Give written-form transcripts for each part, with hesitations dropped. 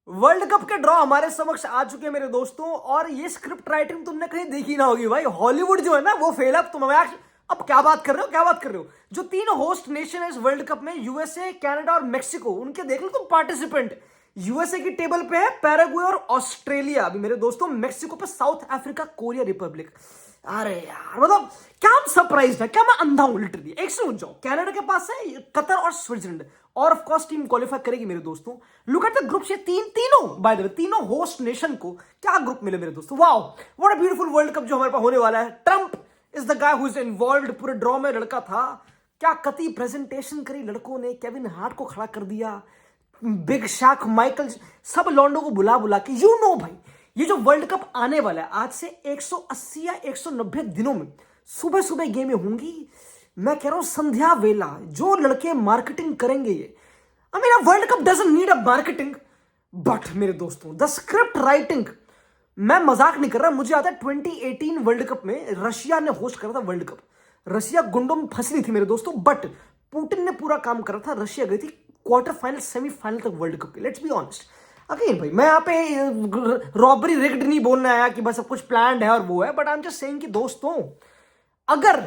World cup के draw हमारे समक्ष आ चुके हैं मेरे दोस्तों। और ये स्क्रिप्ट राइटिंग तुमने कहीं देखी ना होगी भाई। हॉलीवुड जो है ना वो फेल। अब क्या बात कर रहे हो, क्या बात कर रहे हो। जो तीन होस्ट नेशन है इस वर्ल्ड कप में, यूएसए, कनाडा और मेक्सिको, उनके देख लो तुम पार्टिसिपेंट। यूएसए की टेबल पे है पैराग्वे और ऑस्ट्रेलिया। अभी मेरे दोस्तों मेक्सिको पे साउथ अफ्रीका, कोरिया रिपब्लिक। अरे यार मतलब क्या हम सरप्राइज है, क्या मैं अंधा हूं लिटरली। एक से जाओ, कनाडा के पास है कतर और स्विट्जरलैंड, और ऑफ कोर्स टीम क्वालिफाई करेगी मेरे दोस्तों। लुक एट द ग्रुप, ये तीनों बाय द वे तीनों होस्ट नेशन को क्या ग्रुप मिले मेरे दोस्तों। Wow what a beautiful world cup जो हमारे पास होने वाला है। Trump is the guy who is involved. पूरे ड्रॉ में लड़का था। क्या कति प्रेजेंटेशन करी लड़कों ने, केविन हार्ट को खड़ा कर दिया, बिग शैक, माइकल, सब लॉन्डो को बुला बुला के। यू नो भाई ये जो वर्ल्ड कप आने वाला है आज से 180 या 190 दिनों में सुबह सुबह गेमें होंगी। मैं कह रहा हूं संध्या वेला जो लड़के मार्केटिंग करेंगे ये, I mean world cup doesn't need a marketing, but मेरे दोस्तों द स्क्रिप्ट राइटिंग, मैं मजाक नहीं कर रहा। मुझे आता है 2018 वर्ल्ड कप में रशिया ने होस्ट करा था वर्ल्ड कप। रशिया गुंडों में फंसी नहीं थी मेरे दोस्तों, बट पुतिन ने पूरा काम करा था। रशिया गई थी क्वार्टर फाइनल, सेमीफाइनल तक वर्ल्ड कप के। लेट्स बी ऑनेस्ट अगेन भाई, मैं यहाँ पे रॉबरी रिग्ड नहीं बोलने आया कि बस सब कुछ प्लान्ड है और वो है, but I am just saying कि दोस्तों अगर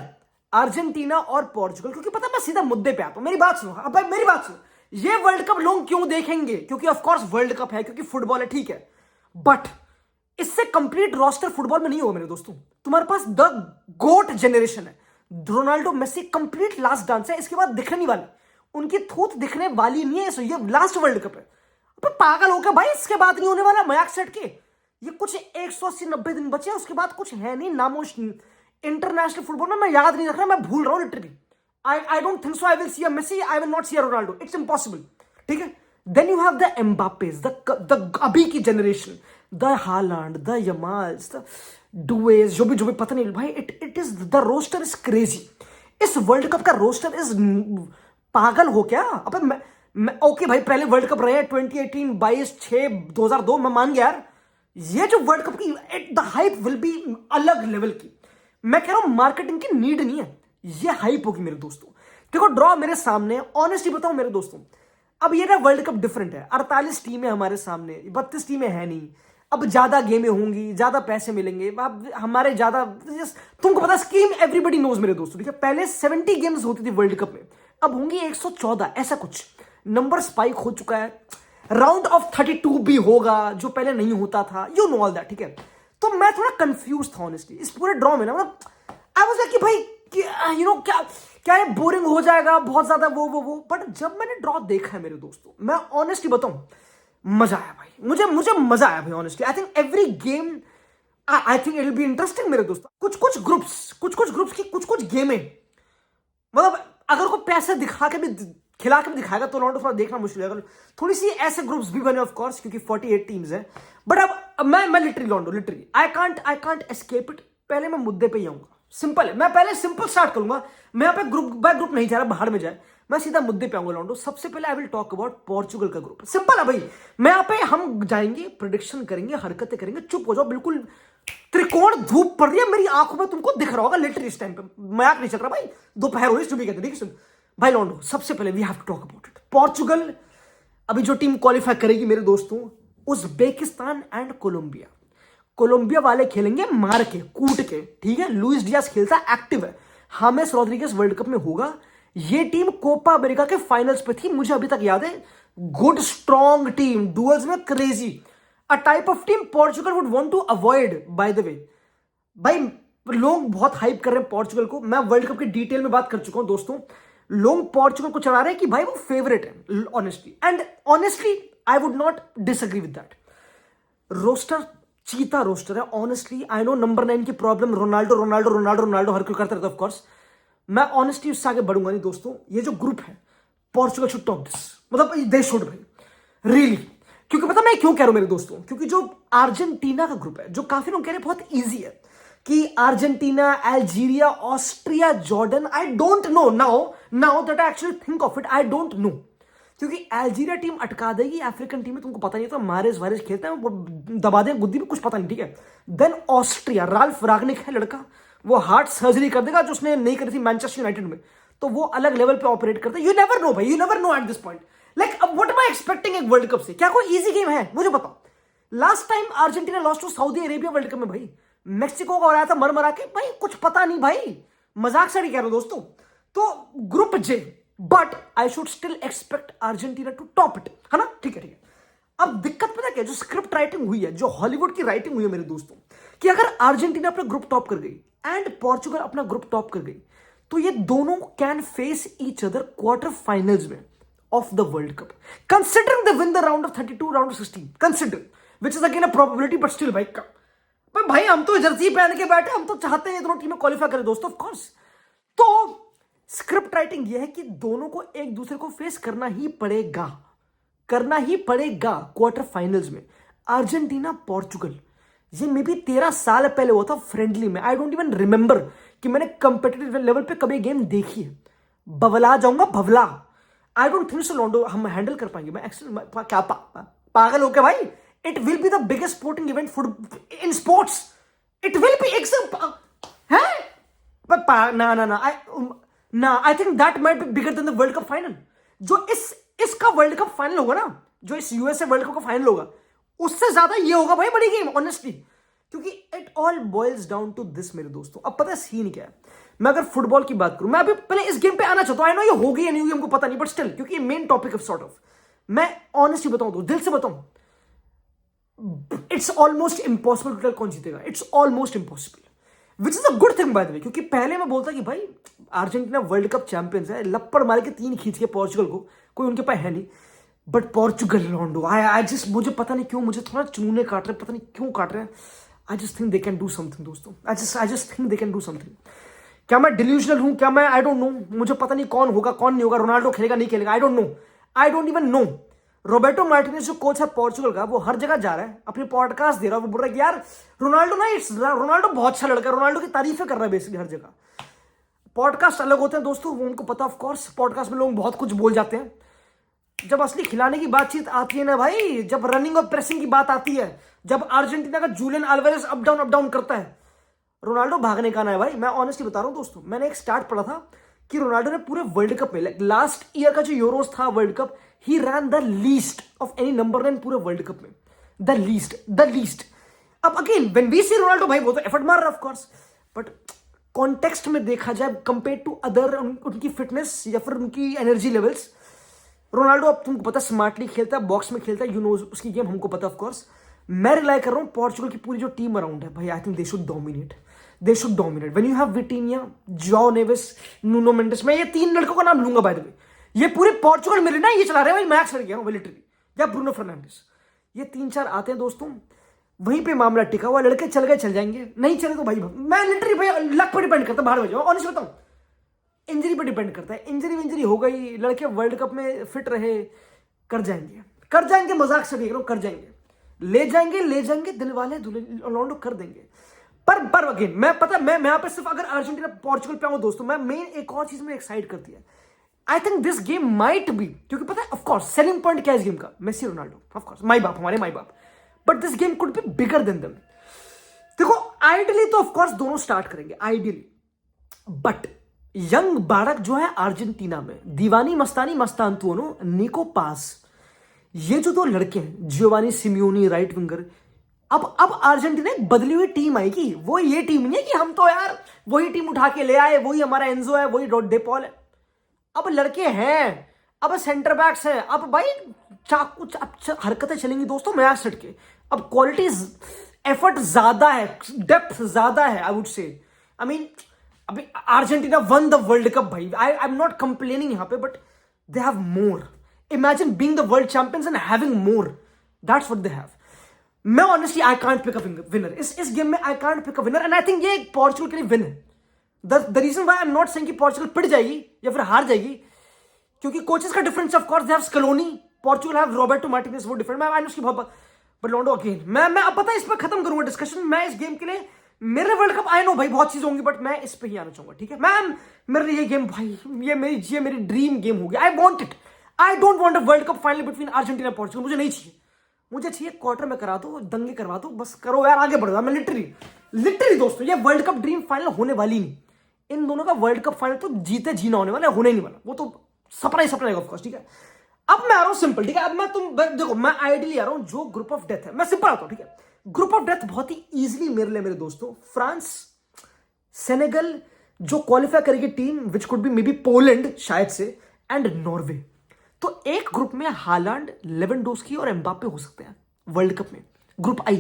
अर्जेंटीना और पोर्चुगल, क्योंकि पता मैं सीधा मुद्दे पे आता हूं, मेरी बात सुनो। अब भाई मेरी बात सुनो, ये वर्ल्ड कप लोग क्यों देखेंगे? क्योंकि ऑफ कोर्स वर्ल्ड कप है, क्योंकि फुटबॉल है, ठीक है, बट इससे कंप्लीट रोस्टर फुटबॉल में नहीं होगा मेरे दोस्तों। तुम्हारे पास द गोट जनरेशन है, Ronaldo, Messi, complete last dance है। इसके बाद दिखने नहीं वाले, उनकी थूत दिखने वाली नहीं है। ये लास्ट वर्ल्ड कप है। अब पागल हो गया भाई, इसके बाद नहीं होने वाला मयाक सेट के। ये कुछ 180-90 दिन बचे, उसके बाद कुछ है नहीं, नामोश नहीं। इंटरनेशनल फुटबॉल में मैं याद नहीं रख रहा, मैं भूल रहा हूं literally. I don't think so I will see a Messi, I will not see a Ronaldo, it's impossible. ठीक है, then you have the Mbappes, the अभी की generation, the Haaland, the Yamals, the Doues, जो भी पता नहीं भाई। It is the roster is crazy. इस वर्ल्ड कप का रोस्टर इज पागल हो क्या। अब मैं ओके भाई, पहले वर्ल्ड कप रहे 2018, 22, 6, 2002, मैं मान गया यार। ये जो वर्ल्ड कप की द हाइप विल बी अलग लेवल की। मैं कह रहा हूं मार्केटिंग की नीड नहीं है, ये हाइप होगी मेरे दोस्तों। देखो ड्रॉ मेरे सामने, ऑनेस्टली बताऊं मेरे दोस्तों, अब ये ना वर्ल्ड कप डिफरेंट है। 48 टीमें हमारे सामने, 32 टीमें है नहीं। अब ज्यादा गेमें होंगी, ज्यादा पैसे मिलेंगे, अब हमारे ज्यादा, तुमको पता स्कीम एवरीबडी नोज मेरे दोस्तों। ठीक है, पहले 70 गेम्स होती थी वर्ल्ड कप में, अब होंगी 114, ऐसा कुछ। नंबर स्पाइक हो चुका है। राउंड ऑफ 32 भी होगा जो पहले नहीं होता था, यू नो ऑल दैट। ठीक है, तो मैं थोड़ा कंफ्यूज था ऑनेस्टली इस पूरे ड्रॉ में ना। मतलब आई वाज लाइक कि भाई यू नो क्या क्या ये बोरिंग हो जाएगा बहुत ज्यादा वो। बट जब मैंने ड्रॉ देखा है मेरे दोस्तों, मैं ऑनेस्टली बताऊं, मजा आया भाई। मुझे मजा आया भाई honestly. I think every game, I think it will be interesting मेरे दोस्तों। कुछ ग्रुप्स की कुछ गेमें, मतलब अगर कोई पैसे दिखा के भी, खिला के भी दिखाएगा तो लॉन्डो थोड़ा देखना मुश्किल है। थोड़ी सी ऐसे ग्रुप्स भी बने ऑफ कोर्स, क्योंकि 48 टीम्स हैं। बट अब मैं लिटरली लॉन्डो, literally I can't escape it. पहले मैं मुद्दे पे ही आऊंगा, सिंपल है। मैं पहले सिंपल स्टार्ट करूंगा, मैं यहाँ पे ग्रुप बाय ग्रुप नहीं जा रहा, बाहर में जाए, मैं सीधा मुद्दे पे आऊंगा लॉन्डो। सबसे पहले I will talk about Portugal का ग्रुप। सिंपल है भाई, मैं यहाँ पे हम जाएंगे, प्रोडिक्शन करेंगे, हरकतें करेंगे, चुप हो जाओ बिल्कुल। त्रिकोण धूप पड़ रही है मेरी आंखों में, तुमको दिख रहा होगा लिटरली इस टाइम पे, मजाक नहीं चल रहा भाई। दोपहर हो रही है, कहते ठीक है भाई लॉन्डो। सबसे पहले we have to talk about it Portugal. अभी जो टीम क्वालिफाई करेगी मेरे दोस्तों, उज्बेकिस्तान एंड कोलंबिया। कोलंबिया वाले खेलेंगे मार के, कूट के, ठीक है। लुइस डियाज खेलता एक्टिव है, हामेस रोड्रिगेज वर्ल्ड कप में होगा। ये टीम कोपा अमेरिका के फाइनल्स पे थी, मुझे अभी तक याद है। गुड स्ट्रॉन्ग टीम, डुअल्स में crazy, a type of team Portugal would want to avoid. By the way भाई, लोग बहुत हाइप कर रहे हैं पोर्चुगल को। मैं वर्ल्ड कप की डिटेल में बात कर चुका हूं दोस्तों। लोग पोर्चुगल को चला रहे हैं कि भाई वो फेवरेट है honestly, and honestly I would not disagree with that. Roster चीता रोस्टर है ऑनेस्टली। आई नो नंबर 9 की प्रॉब्लम, रोनाल्डो हर कोई करता रहता है ऑफ कोर्स। मैं ऑनेस्टली उससे आगे बढ़ूंगा नहीं दोस्तों। ये जो ग्रुप है, पोर्चुगल शुड टॉप दिस, मतलब दे शुड भाई, रियली। क्योंकि पता मैं क्यों कह रहा हूं मेरे दोस्तों, क्योंकि जो अर्जेंटीना का ग्रुप है, जो काफी लोग कह रहे हैं बहुत इजी है, कि Argentina, Algeria, Austria, Jordan, I don't know now that I actually think of it, I don't know. क्योंकि अल्जीरिया टीम अटका देगी अफ्रीकन टीम में, तुमको पता नहीं था, मारेज वारेज खेलते हैं वो, दबा दें गुद्दी में, कुछ पता नहीं, ठीक है। देन ऑस्ट्रिया, राल्फ रागनिक है लड़का, वो हार्ट सर्जरी कर देगा जो उसने नहीं करी थी मैनचेस्टर यूनाइटेड में, तो वो अलग लेवल पे ऑपरेट करता है। यू नेवर नो भाई, you never know at this point. Like अब व्हाट एम आई एक्सपेक्टिंग एक वर्ल्ड कप से? क्या कोई इजी गेम है? मुझे बताओ। Last time Argentina lost to Saudi Arabia world cup में भाई, मेक्सिको को हराया था मर मरा के भाई, कुछ पता नहीं भाई, मजाक से नहीं कह रहा हूं दोस्तों। तो group J, but I should still expect Argentina to top it, है ना? ठीक है ठीक है। अब दिक्कत पता क्या, जो स्क्रिप्ट राइटिंग हुई है, जो हॉलीवुड की राइटिंग हुई है मेरे दोस्तों, कि अगर अर्जेंटीना अपना ग्रुप टॉप कर गई एंड पोर्चुगल अपना ग्रुप टॉप कर गई, तो ये दोनों can face each other quarter finals में of the world cup, considering the win the round of 32, round of 16, consider which is again a probability, but still भाई हम तो जर्सी पहन के बैठे, हम तो चाहते हैं ये दोनों टीमें क्वालिफाई करें दोस्तों, ऑफ कोर्स। तो स्क्रिप्ट राइटिंग ये है कि दोनों को एक दूसरे को फेस करना ही पड़ेगा क्वार्टर फाइनल्स में। अर्जेंटीना पोर्चुगल, ये मे बी 13 साल पहले हुआ था फ्रेंडली में। आई डोंट इवन रिमेंबर कि मैंने कंपेटिटिव लेवल पे कभी गेम देखी है। बवला जाऊंगा, भवला। आई डोंट थिंक सो लोंडो हम हैंडल कर पाएंगे। मैं एक्चुअली क्या पागल हो के भाई, it will be the biggest sporting event in sports, it will be exam है। ना I think that might be bigger than the world cup final. जो इसका वर्ल्ड कप फाइनल होगा ना, जो इस यूएसए वर्ल्ड कप का फाइनल होगा, उससे ज्यादा ये होगा भाई बड़ी गेम, ऑनेस्टली। क्योंकि it all boils down to this मेरे दोस्तों। अब पता है सीन क्या है, मैं अगर फुटबॉल की बात करूं, मैं अभी पहले इस गेम पे आना चाहता हूं। आई नो ये होगी या नहीं होगी हमको पता नहीं, बट स्टिल क्योंकि ये main topic of sort of, मैं ऑनेस्टली बताऊं तो, दिल से बताऊं, it's almost impossible to tell कौन जीतेगा। It's almost impossible, which is a good thing by the way. क्योंकि पहले मैं बोलता कि भाई अर्जेंटीना वर्ल्ड कप चैंपियंस है, लप्पड़ मार के 3 खींच के पोर्चुगल को, कोई उनके पास है नहीं। बट पोर्चुगल रोंडो, आई जस्ट, मुझे पता नहीं क्यों, मुझे थोड़ा चूने काट रहे, पता नहीं क्यों काट रहे हैं। I just think they can do something दोस्तों। I just think they can do something. क्या मैं डिल्यूजनल हूं? क्या मैं, आई डोंट नो, मुझे पता नहीं कौन होगा कौन नहीं होगा, रोनाल्डो खेलेगा नहीं खेलेगा, I don't know, I don't even know. Roberto Martinez जो कोच है पोर्चुगल का, वो हर जगह जा रहा है, अपने पॉडकास्ट दे रहा है, वो बोल रहा है कि यार रोनाल्डो ना, इट्स रोनाल्डो बहुत अच्छा लड़का है, रोनाल्डो की तारीफें कर रहा है बेसिकली हर जगह। पॉडकास्ट अलग होते हैं दोस्तों, वो उनको पता, ऑफ कोर्स पॉडकास्ट में लोग बहुत कुछ बोल जाते हैं। जब असली खिलाने की बातचीत आती है ना भाई, जब रनिंग और प्रेसिंग की बात आती है, जब अर्जेंटीना का जूलियन अल्वारेज अप डाउन करता है, रोनाल्डो भागने का ना है भाई। मैं ऑनेस्टली बता रहा हूं दोस्तों, मैंने एक स्टार्ट पढ़ा था कि रोनाल्डो ने पूरे वर्ल्ड कप में, लास्ट ईयर का जो यूरोस था world cup, he ran the least of any number 9 पूरे वर्ल्ड कप में, द लीस्ट। अब again when we see Ronaldo, भाई वो तो एफर्ट मार रहा है ऑफ कोर्स, बट कॉन्टेक्स्ट में देखा जाए कंपेयर टू अदर, उनकी फिटनेस या फिर उनकी एनर्जी लेवल्स, रोनाल्डो अब तुमको पता स्मार्टली खेलता है, बॉक्स में खेलता है, यू नो उसकी गेम हमको पता ऑफ कोर्स। मैं रिलाई कर रहा हूं पोर्चुगल की पूरी जो टीम अराउंड है भाई, I think they should dominate when you have Vitinha, Joao Neves, Nuno Mendes. मैं ये 3 लड़कों का नाम लूंगा बाय द वे। ये पूरे पोर्चुगल मिले ना, ये चला रहे हैं भाई, मैक्स लड़ गया हूं लिटरली, या ब्रूनो फर्नांडिस, ये 3-4 आते हैं दोस्तों, वहीं पे मामला टिका हुआ। लड़के चल गए चल जाएंगे, नहीं चले तो भाई मैं लिटरली भाई लक पर डिपेंड करता है, बाहर में जाओ, ऑनेस्ट बताऊं, इंजरी पर डिपेंड करता है। इंजरी हो गई, लड़के वर्ल्ड कप में फिट रहे, कर जाएंगे, मजाक से देख रहा हूं, कर जाएंगे, ले जाएंगे, दिल वाले रोनाल्डो कर देंगे। पर अगेन मैं पता, मैं यहाँ पे सिर्फ अगर अर्जेंटीना पोर्चुगल पे आऊं दोस्तों, मैं मेन एक और चीज में एक्साइट करती है, I think this game might be, क्योंकि पता है ऑफ कोर्स सेलिंग पॉइंट क्या है इस गेम का, मेसी रोनाल्डो, ऑफ कोर्स हमारे माई बाप, but this game could be bigger then them. देखो आइडियली तो ऑफ कोर्स दोनों स्टार्ट करेंगे आइडियली, बट यंग बालक जो है अर्जेंटीना में, दीवानी मस्तानी मस्तान तुनो निको पास, ये जो 2 लड़के हैं, जियोवानी सिमियोनी राइट विंगर, अब अर्जेंटीना एक बदली हुई टीम आएगी। वो ये टीम नहीं है कि हम तो यार वही टीम उठा के ले आए, वही हमारा एंजो है, वही डेपॉल है। अब लड़के हैं, अब सेंटर बैक्स हैं, अब भाई चाकू हरकतें चलेंगी दोस्तों मैच सेट के। अब क्वालिटी एफर्ट ज्यादा है, डेप्थ ज्यादा है, I would say. I mean अभी Argentina won the world cup भाई, आई एम नॉट कंप्लेनिंग यहां पे, but they have more. Imagine being the world champions and having more, that's what they have. मैं honestly I can't pick a winner इस game में, I can't pick a winner, and I think ये Portugal के लिए win है। The reason why I am not saying कि Portugal पिट जाएगी या फिर हार जाएगी, क्योंकि कोचेस का difference of course, they have Scaloni, Portugal have Roberto Martinez, वो डिफरेंट। मैं आई नो उसकी बहुत, बट लोंडो अगेन मैं अब पता है इस पर खत्म करूंगा डिस्कशन। मैं इस गेम के लिए, मेरे वर्ल्ड कप आई नो भाई बहुत चीज होंगी, बट मैं इस पे ही आना चाहूंगा, ठीक है मैम। मेरे ये गेम भाई, ये मेरी ड्रीम गेम होगी। I want it, I don't want a world cup final between Argentina Portugal, मुझे नहीं चाहिए। मुझे चाहिए क्वार्टर में करा दो, दंगे करवा दो, बस करो यार, आगे बढ़ो। मैं लिटरली दोस्तों, ये वर्ल्ड कप ड्रीम फाइनल होने वाली नहीं। इन दोनों का वर्ल्ड कप फाइनल तो जीते जीना होने वाला है, होने नहीं वाला, वो तो सपना ही सपना है ऑफ कोर्स, ठीक है। अब मैं आ रहा हूं सिंपल, ठीक है। अब मैं देखो, मैं आइडियली आ रहा हूं जो ग्रुप ऑफ डेथ है, मैं सिंपल आता हूं, ठीक है। ग्रुप ऑफ डेथ बहुत ही इजीली मेरे लिए मेरे दोस्तों, फ्रांस, सेनेगल जो क्वालिफाई करेगी team, which could be may be Poland शायद से, एंड नॉर्वे। तो एक ग्रुप में हालांड, लेवेंडोस्की और एम्बापे हो सकते हैं वर्ल्ड कप में। Group I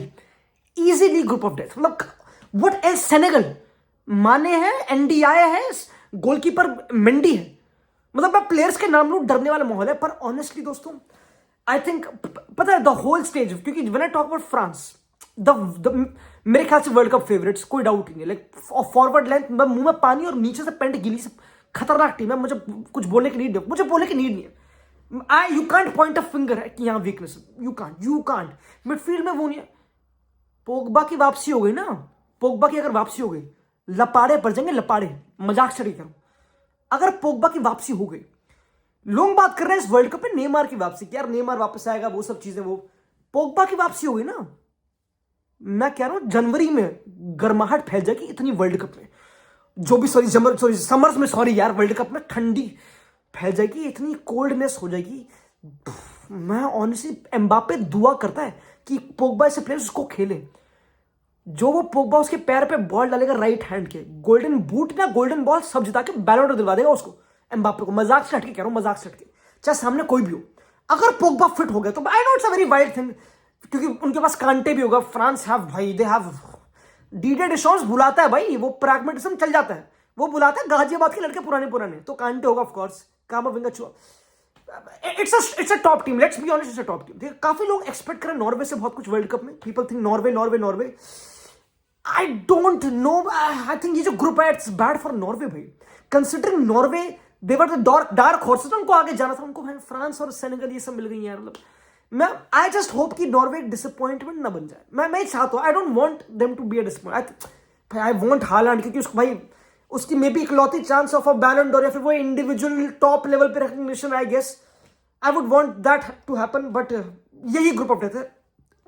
easily group of death, मतलब व्हाट एल्स? सेनेगल माने है, एनडीआई है, गोलकीपर मेंडी है, मतलब मैं प्लेयर्स के नाम लूं डरने वाला माहौल है। पर ऑनेस्टली दोस्तों, आई थिंक पता है द होल स्टेज, क्योंकि when I talk about France, मेरे ख्याल से वर्ल्ड कप फेवरेट्स, कोई डाउट नहीं है। लाइक फॉरवर्ड लेंथ, मुंह में पानी और नीचे से पेंट गिली से खतरनाक टीम है। मुझे कुछ बोलने की नीड नहीं, मुझे बोलने की नीड नहीं है। You can't point a finger है कि यहाँ वीकनेस, यू कांट। मिडफील्ड में वो नहीं है। पोगबा की वापसी हो गई ना, पोगबा की अगर वापसी हो गई, लपाड़े पड़ जाएंगे, लपाड़े, मजाक चढ़ी करूं। अगर पोगबा की वापसी हो गई, लोग बात कर रहे हैं इस वर्ल्ड कप में नेमार की वापसी की, यार नेमार वापस आएगा, वो सब चीजें, वो पोगबा की वापसी हो गई ना, मैं कह रहा हूं जनवरी में गर्माहट फैल जाएगी इतनी वर्ल्ड कप में, जो भी समर्स में, सॉरी यार, वर्ल्ड कप में ठंडी फैल जाएगी, इतनी कोल्डनेस हो जाएगी। मैं ऑनेस्टली, एम्बापे दुआ करता है कि पोगबा ऐसे प्लेयर्स उसको खेले, जो वो पोगबा उसके पैर पे बॉल डालेगा राइट हैंड के, गोल्डन बूट ना गोल्डन बॉल सब जिता के बैलन डोर दिलवा देगा उसको, एम्बापे को। मजाक से हटके कह रहा हूं, मजाक से हटके, चाहे सामने कोई भी हो। अगर पोगबा फिट हो गया तो I know it's a very wild thing, क्योंकि उनके पास कांटे भी होगा। फ्रांस हैव भाई, दे हैव डीडे डिशॉन्स, बुलाता है भाई, वो प्रैग्मेटिज्म चल जाता है, वो बुलाता है गाजियाबाद के लड़के पुराने पुराने, तो कांटे होगा ऑफ कोर्स, कामाविंगा चुआ। It's a top team, let's be honest, it's a top team. काफी लोग एक्सपेक्ट करें नॉर्वे से बहुत कुछ वर्ल्ड कप में, people think Norway Norway Norway. I don't know, I think ये जो ग्रुप है इट्स बैड फॉर नॉर्वे भाई, considering Norway they were the dark horses, उनको आगे जाना था, उनको फ्रांस और सेनेगल ये सब मिल गई यार। मतलब मैं आई जस्ट होप कि नॉर्वे डिसअपॉइंटमेंट ना बन जाए। मैं चाहता हूं, I don't want them to be a disappointment, I want Haaland, क्योंकि उसको भाई, उसकी मे बी इकलौती chance of a Ballon d'Or या फिर वो इंडिविजुअल टॉप लेवल पे recognition, I guess I would want that to happen. But यही ग्रुप ऑफ डेथ है।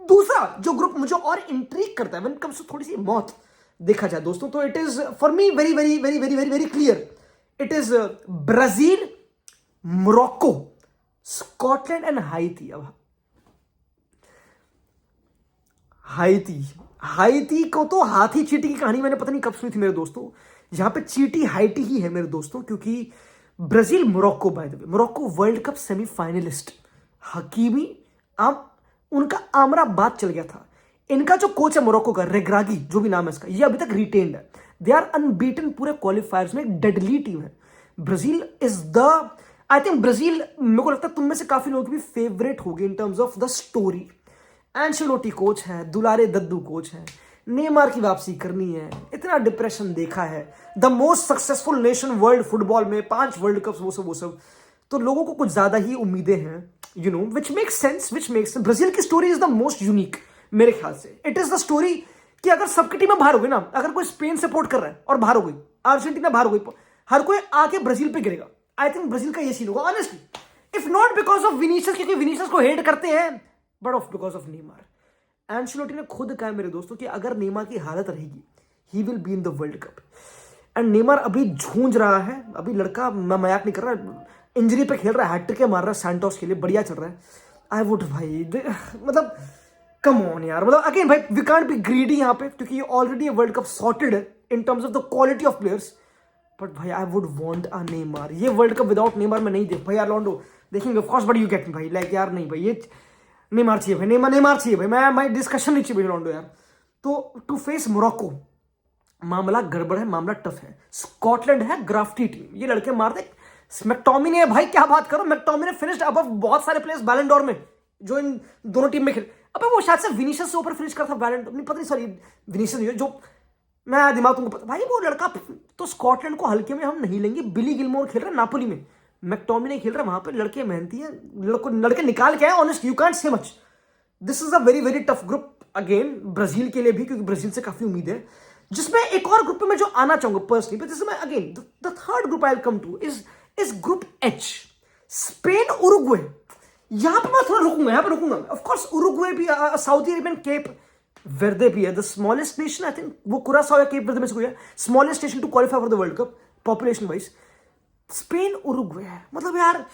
दूसरा जो ग्रुप मुझे और इंट्रीग करता है व्हेन कम्स टू थोड़ी सी मौत देखा जाए दोस्तों, तो it is for me very very very very very very clear, it is Brazil, Morocco, Scotland and हाइती। अब हाइती को तो हाथी चींटी की कहानी मैंने पता नहीं कब सुनी थी मेरे दोस्तों, यहां पे चींटी हाइटी ही है मेरे दोस्तों, क्योंकि Brazil, Morocco, bye the way, Morocco world cup semifinalist, Hakimi उनका आमरा बात चल गया था। इनका जो कोच है मोरक्को का, रेग्रागी जो भी नाम है इसका, ये अभी तक रिटेन्ड है। दे आर अनबीटन पूरे क्वालिफायर्स में, एक डेडली टीम है। Brazil is the, I think Brazil, मेरे को लगता है तुम में से काफी लोगों की भी फेवरेट होगी in terms of the story. Ancelotti coach है, दुलारे दद्दू कोच है, नेमार की वापसी करनी है, इतना डिप्रेशन देखा है, the most successful nation world football में, 5 वर्ल्ड कप, वो सब, तो लोगों को कुछ ज्यादा ही उम्मीदें हैं, you know, which makes sense. Brazil की story is the most unique मेरे ख्याल से। इट इज द स्टोरी कि अगर सबकी टीमें बाहर हो गई ना, अगर कोई स्पेन सपोर्ट कर रहा है और बाहर हो गई, अर्जेंटीना बाहर हो गई, हर कोई आके ब्राजील पे गिरेगा। आई थिंक ब्राजील का ये सीन होगा honestly, if not because of Vinicius, क्योंकि विनीसियस को हेट करते हैं, but of because of Neymar. Ancelotti ने खुद कहा मेरे दोस्तों कि अगर नेमार की हालत रहेगी, he will be in the world cup. And Neymar अभी झूंझ रहा है, अभी लड़का, मैं मजाक नहीं कर रहा, इंजरी पे खेल रहा है, हैट्रिक मार रहा है सैंटोस के लिए, बढ़िया चल रहा है। आई वुड भाई, मतलब कम ऑन यार, मतलब अगेन भाई, वी कांट बी ग्रीडी यहाँ पे, क्योंकि ऑलरेडी वर्ल्ड कप सॉर्टेड है in terms of the quality of players. But भाई I would want a Neymar, ये वर्ल्ड कप विदाउट नेमार में नहीं देख भाई यार। लॉन्डो देखेंगे of course, but you get me भाई, लाइक यार नहीं भाई, ये नेमार चाहिए भाई, नेमार चाहिए भाई, मैं डिस्कशन नहीं चाहिए भाई लॉन्डो यार। तो टू फेस मोरक्को, मामला गड़बड़ है, मामला टफ है। स्कॉटलैंड है ग्राफ्टी टीम, ये लड़के मार दे। मैकटोमिने है भाई, क्या बात करो, मैकटोमिने फिनिश्ड अबव बहुत सारे प्लेयर्स बैलन डोर में जो इन दोनों टीम में खेले। अबे वो शायद से विनीशियस से ऊपर फिनिश करता बैलन डोर, नहीं पता नहीं, सॉरी विनीशियस जो, मैं दिमाग तुमको पता भाई, वो लड़का। तो स्कॉटलैंड को हल्के में हम नहीं लेंगे। बिली गिलमोर खेल रहा है नापोली में, मैकटोमिने खेल रहा है वहां पे, लड़के मेहनती हैं, लड़के निकाल के आए, honest you can't say much. This is a very very tough group again Brazil के लिए भी, क्योंकि ब्राजील से काफी उम्मीद है। जिसमें एक और ग्रुप में मैं जो आना चाहूंगा personally, but this is again the third group I will come to is group H, Spain, Uruguay. यहां पे मैं थोड़ा रुकूंगा, ऑफ कोर्स उरुग्वे भी, साउदी अरेबियन केप वर्दे भी है, the smallest nation, I think वो कुरासाओ या केप वर्दे में से कोई है, smallest nation to qualify for the world cup population wise. Spain, Uruguay है, मतलब यार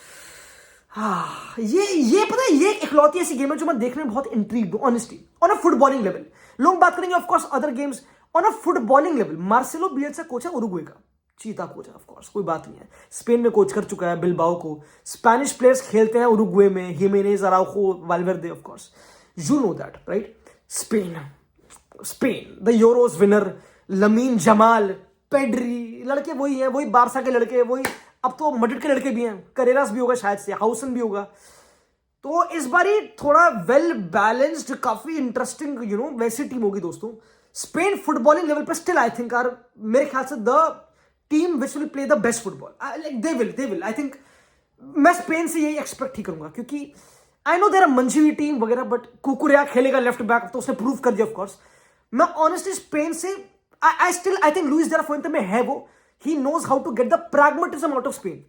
हाँ, ये पता है, ये इकलौती ऐसी गेम है जो मैं देखने में बहुत इंट्रीग्ड हूं honestly on a footballing level. लोग बात करेंगे of course other games, on a footballing level Marcelo Bielsa coach है उरुग्वे का, चीता कोच है ऑफ कोर्स, कोई बात नहीं है। स्पेन में कोच कर चुका है बिलबाओ को, स्पेनिश प्लेयर्स खेलते हैं उरुग्वे में, Gimenez, Araujo, Valverde, of course you know that right. Spain the Euros winner, Lamine Yamal, Pedri, लड़के वही हैं, वही बारसा के लड़के, वही अब तो मड्रिड के लड़के भी हैं, करेरास भी होगा शायद से, हाउसन भी होगा। तो इस बारी थोड़ा वेल बैलेंस्ड, काफी इंटरेस्टिंग वैसी टीम होगी दोस्तों। स्पेन फुटबॉलिंग लेवल पर स्टिल आई थिंक आर, मेरे ख्याल से the team which will play the best football, like they will I think. मैं स्पेन से यही एक्सपेक्ट ही करूंगा, क्योंकि आई नो देर आर मंजीवी टीम वगैरह, बट कुकुरिया खेलेगा लेफ्ट बैक तो उसने प्रूव कर दिया ऑफ कोर्स। मैं ऑनेस्टली स्पेन से आई थिंक लुइस दे ला फुएंटे में है वो, he knows how to get the pragmatism out of Spain.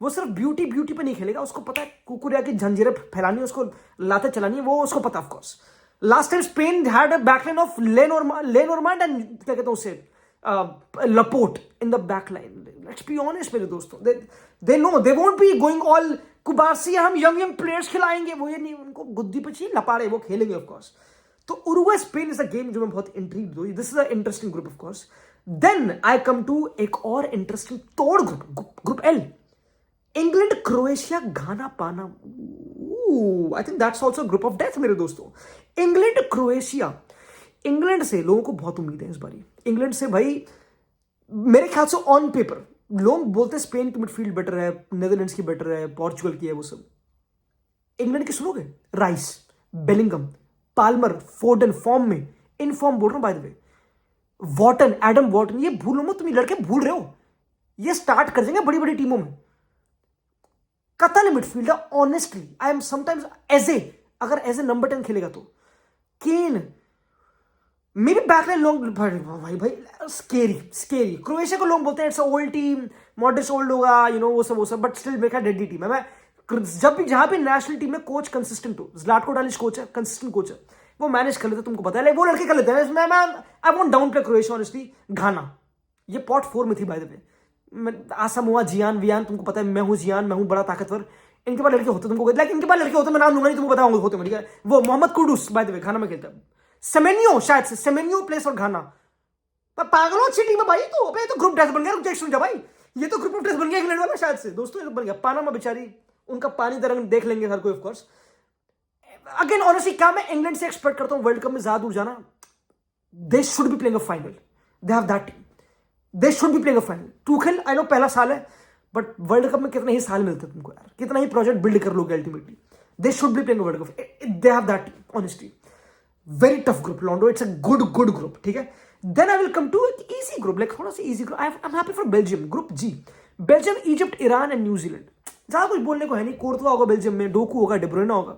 वो सिर्फ ब्यूटी पे नहीं खेलेगा, उसको पता है कुकुरिया की जंजीरें फैलानी है, उसको लाते चलानी है, वो उसको पता of course. Last time Spain had a backline of Le Normand and क्या कहते हैं उसे, Laporte in the backline. Let's be honest मेरे दोस्तों, they know they won't be going all Cubarsi, हम यंग प्लेयर्स खिलाएंगे, वो ये नहीं, उनको गुद्दी पे चाहिए लपाड़े, वो खेलेंगे ऑफ कोर्स। तो Uruguay Spain is a game जो मैं बहुत इंट्रीग्ड हूं, this is a interesting group of course. Then I come to एक और इंटरेस्टिंग तोड़ group L, England, Croatia, Ghana, Panama. I think that's also group of death मेरे दोस्तों। England Croatia, England से लोगों को बहुत उम्मीद है इस बारी। इंग्लैंड से भाई मेरे ख्याल से ऑन पेपर लोग बोलते हैं स्पेन की मिडफील्ड बेटर है, नेदरलैंड्स की बेटर है, पोर्चुगल की है, वो सब। इंग्लैंड की सुनोगे, Rice, Bellingham, Palmer, Foden form में, इन फॉर्म बोल रहा हूं by the way, Wharton, Adam Wharton, ये भूलो मत, तुम ये लड़के भूल रहे हो, ये स्टार्ट कर जाएंगे बड़ी बड़ी टीमों में। कतल midfielder honestly I am sometimes अगर एज ए नंबर 10 खेलेगा तो केन, मे बी बैकलाइन लोग भाई स्केरी। क्रोएशिया को लोग बोलते हैं इट्स अ ओल्ड टीम, मॉडर्स ओल्ड होगा, वो सब, बट स्टिल मेरे ख्याल डेडली टीम है। मैं जब भी जहां भी नेशनल टीम में कोच कंसिस्टेंट हो, ज़्लाटको डालिच कोच है, कंसिस्टेंट कोच है, वो मैनेज कर लेते, तुमको पता है, वो लड़के कर लेते हैं। मैं I won't downplay Croatia honestly. Ghana ये पॉट 4 में थी बाय द वे, आसामुआ, जियान वियान, तुमको पता है मैं हूं जियान, मैं हूं बड़ा ताकतवर, इनके पास लड़के होते तुमको, लाइक इनके पास लड़के होते, मैं नाम लूंगा नहीं, तुमको बताऊंगा होते ठीक है। वो Mohammed Kudus by the way Ghana में खेलता है, सेमेनियो शायद से, सेमेनियो प्लेस और घाना। पागलों अच्छी टीम है भाई, तो अबे तो ग्रुप ड्रेस बन गया, सुन जा भाई, ये तो ग्रुप ड्रेस बन गया इंग्लैंड वाला शायद से दोस्तों, ये तो बन गया। पानामा बेचारी, उनका पानी का रंग देख लेंगे हर कोई ऑफ कोर्स। अगेन ऑनेस्टली क्या मैं इंग्लैंड से एक्सपेक्ट करता हूं वर्ल्ड कप में ज्यादा दूर जाना, they should be playing a final, they have that team, they should be playing a final. Tuchel I know पहला साल है, बट वर्ल्ड कप में कितने ही साल मिलते तुमको यार, कितना ही प्रोजेक्ट बिल्ड कर लोगे ultimately, they should be playing world cup, they have that team honestly. Very tough group लॉन्डो, इट्स अ गुड ग्रुप, ठीक है। Then I will come to easy group, like थोड़ा सा easy group, I am happy for Belgium, group G, Belgium, Egypt, Iran and न्यूजीलैंड। Zealand कुछ बोलने को है नहीं, कोर्तवा होगा बेल्जियम में, डोकू होगा, डेब्रोइना होगा।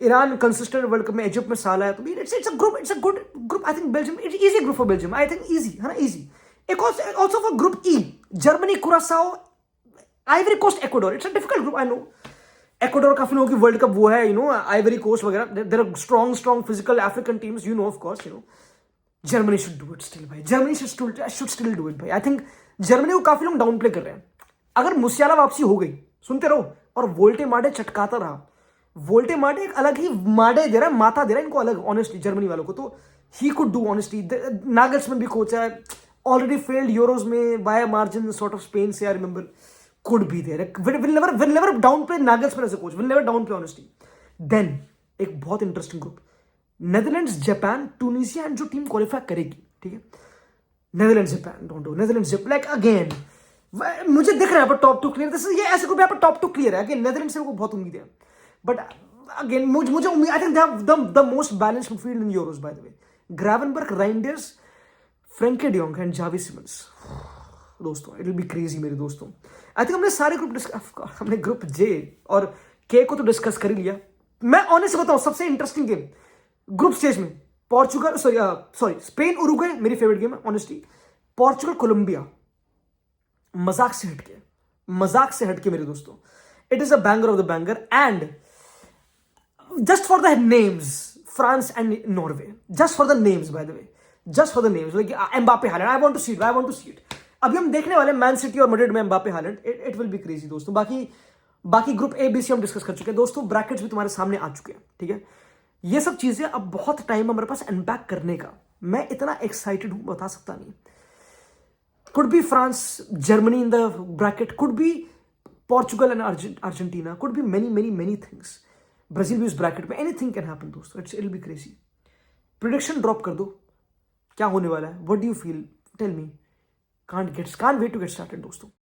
ईरान कंसिस्टेंट वर्ल्ड कप में, इजिप्ट में साल है, तो it's a good group. I think Belgium, it's easy group for Belgium, I think easy है ना, इजी। एक also for group E, Germany, Curacao, Ivory Coast, Ecuador. It's a difficult group I know, Ecuador काफी लोगों की world cup वो है, Ivory Coast वगैरह, there are strong physical African teams, of course, Germany should do it still भाई, Germany should still do it भाई। I think Germany को काफी लोग डाउन प्ले कर रहे हैं। अगर मुसियाला वापसी हो गई, सुनते रहो, और वोल्टे माडे चटकाता रहा, वोल्टे माडे एक अलग ही माडे दे रहा है, माता दे रहा है इनको अलग ऑनेस्टली जर्मनी वालों को, तो he could do honestly. Nagelsmann भी कोच है, ऑलरेडी फेल्ड यूरोज में by margin sort of Spain से, I remember, could be there. Will never downplay Nagelsmann as a coach. Will never downplay honestly. Then एक बहुत interesting group, Netherlands, Japan, Tunisia and जो team qualify करेगी, ठीक है, Netherlands, Japan, don't do Netherlands, Japan, like again मुझे दिख रहा है पर टॉप 2 क्लियर, दिस ये ऐसे ग्रुप यहाँ पर टॉप 2 क्लियर है। अगेन नेदरलैंड्स से को बहुत उम्मीद है, बट अगेन मुझे उम्मीद, I think they have the most balanced midfield in Euros by the way, Gravenberch, Reijnders, Frenkie de Jong and Xavi Simons. दोस्तों इट विल बी क्रेजी मेरे दोस्तों। आई थिंक हमने सारे ग्रुप हमने ग्रुप जे और के को तो डिस्कस कर ही लिया। मैं ऑनेस्ट बताऊं, सबसे इंटरेस्टिंग गेम ग्रुप स्टेज में पोर्चुगल, सॉरी स्पेन उरुग्वे मेरी फेवरेट गेम है ऑनेस्टली। पोर्चुगल कोलंबिया, मजाक से हटके मेरे दोस्तों, it is a banger of the banger. And just for the names, France and Norway, just for the names by the way, just for the names, like Mbappe, Haaland, I want to see it. अभी हम देखने वाले Man City और Madrid में Mbappe, Holland, it will be crazy दोस्तों। बाकी बाकी group A B C हम डिस्कस कर चुके हैं दोस्तों, ब्रैकेट्स भी तुम्हारे सामने आ चुके हैं, ठीक है। ये सब चीजें अब बहुत टाइम है मेरे पास अनपैक करने का, मैं इतना एक्साइटेड हूं बता सकता नहीं। Could be France, Germany in the bracket, could be Portugal and Argentina, could be many many many things. Brazil भी उस ब्रैकेट में, एनीथिंग कैन हैपन दोस्तों, it will be crazy. Prediction drop कर दो, क्या होने वाला है, what do you feel, tell me, can't wait to get started दोस्तों।